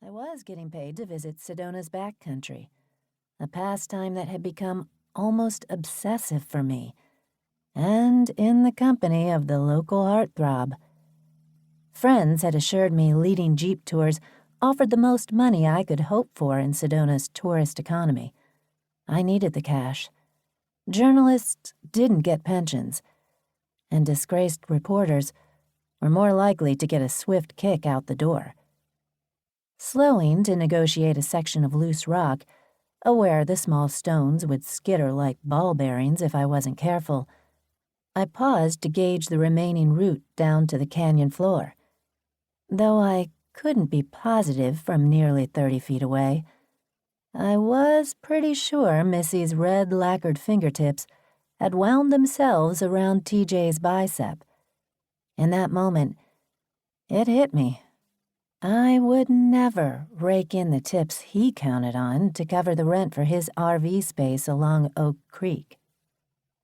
I was getting paid to visit Sedona's backcountry, a pastime that had become almost obsessive for me, and in the company of the local heartthrob. Friends had assured me leading Jeep tours offered the most money I could hope for in Sedona's tourist economy. I needed the cash. Journalists didn't get pensions, and disgraced reporters were more likely to get a swift kick out the door. Slowing to negotiate a section of loose rock, aware the small stones would skitter like ball bearings if I wasn't careful, I paused to gauge the remaining route down to the canyon floor. Though I couldn't be positive from nearly 30 feet away, I was pretty sure Missy's red lacquered fingertips had wound themselves around TJ's bicep. In that moment, it hit me. I would never rake in the tips he counted on to cover the rent for his RV space along Oak Creek.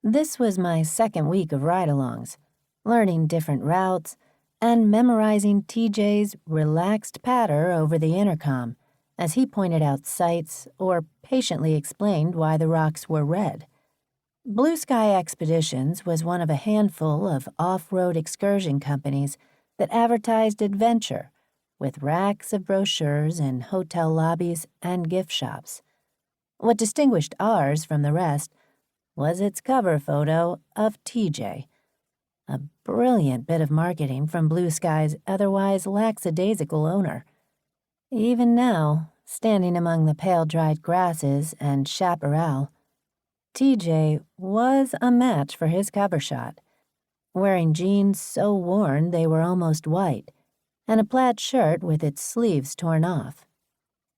This was my second week of ride-alongs, learning different routes and memorizing TJ's relaxed patter over the intercom as he pointed out sights or patiently explained why the rocks were red. Blue Sky Expeditions was one of a handful of off-road excursion companies that advertised adventure with racks of brochures in hotel lobbies and gift shops. What distinguished ours from the rest was its cover photo of TJ, a brilliant bit of marketing from Blue Sky's otherwise lackadaisical owner. Even now, standing among the pale-dried grasses and chaparral, TJ was a match for his cover shot, wearing jeans so worn they were almost white, and a plaid shirt with its sleeves torn off.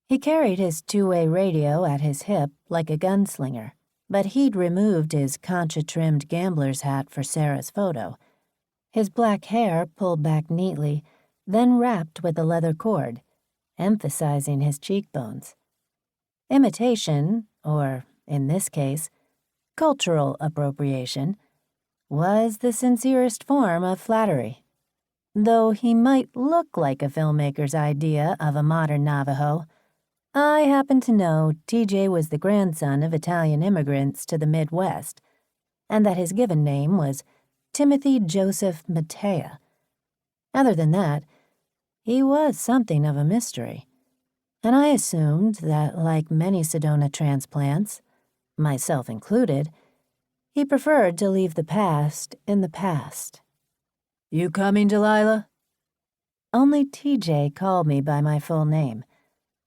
He carried his two-way radio at his hip like a gunslinger, but he'd removed his concha-trimmed gambler's hat for Sarah's photo. His black hair pulled back neatly, then wrapped with a leather cord, emphasizing his cheekbones. Imitation, or, in this case, cultural appropriation, was the sincerest form of flattery. Though he might look like a filmmaker's idea of a modern Navajo, I happen to know TJ was the grandson of Italian immigrants to the Midwest, and that his given name was Timothy Joseph Matea. Other than that, he was something of a mystery, and I assumed that, like many Sedona transplants, myself included, he preferred to leave the past in the past. "You coming, Delilah?" Only TJ called me by my full name.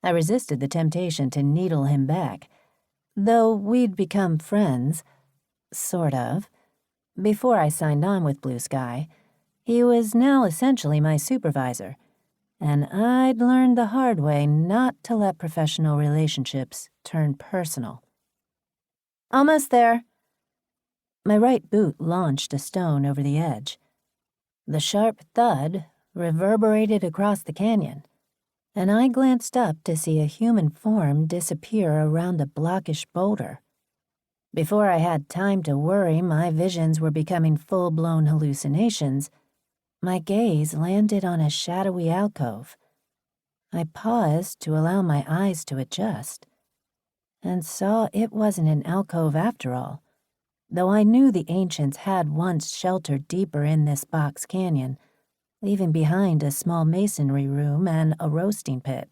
I resisted the temptation to needle him back, though we'd become friends, sort of. Before I signed on with Blue Sky, he was now essentially my supervisor, and I'd learned the hard way not to let professional relationships turn personal. "Almost there." My right boot launched a stone over the edge. The sharp thud reverberated across the canyon, and I glanced up to see a human form disappear around a blockish boulder. Before I had time to worry my visions were becoming full-blown hallucinations, my gaze landed on a shadowy alcove. I paused to allow my eyes to adjust, and saw it wasn't an alcove after all, though I knew the ancients had once sheltered deeper in this box canyon, leaving behind a small masonry room and a roasting pit.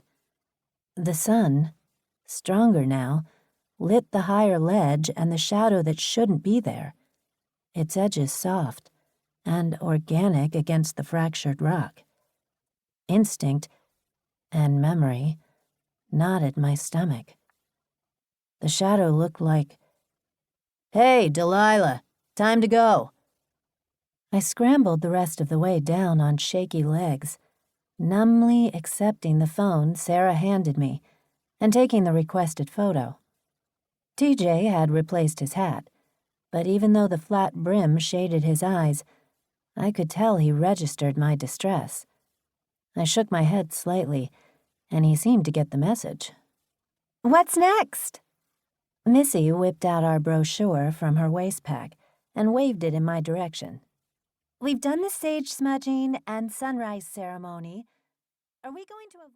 The sun, stronger now, lit the higher ledge and the shadow that shouldn't be there, its edges soft and organic against the fractured rock. Instinct and memory knotted my stomach. The shadow looked like, "Hey, Delilah, time to go." I scrambled the rest of the way down on shaky legs, numbly accepting the phone Sarah handed me and taking the requested photo. TJ had replaced his hat, but even though the flat brim shaded his eyes, I could tell he registered my distress. I shook my head slightly, and he seemed to get the message. "What's next?" Missy whipped out our brochure from her waistpack and waved it in my direction. "We've done the sage smudging and sunrise ceremony. Are we going to avoid..."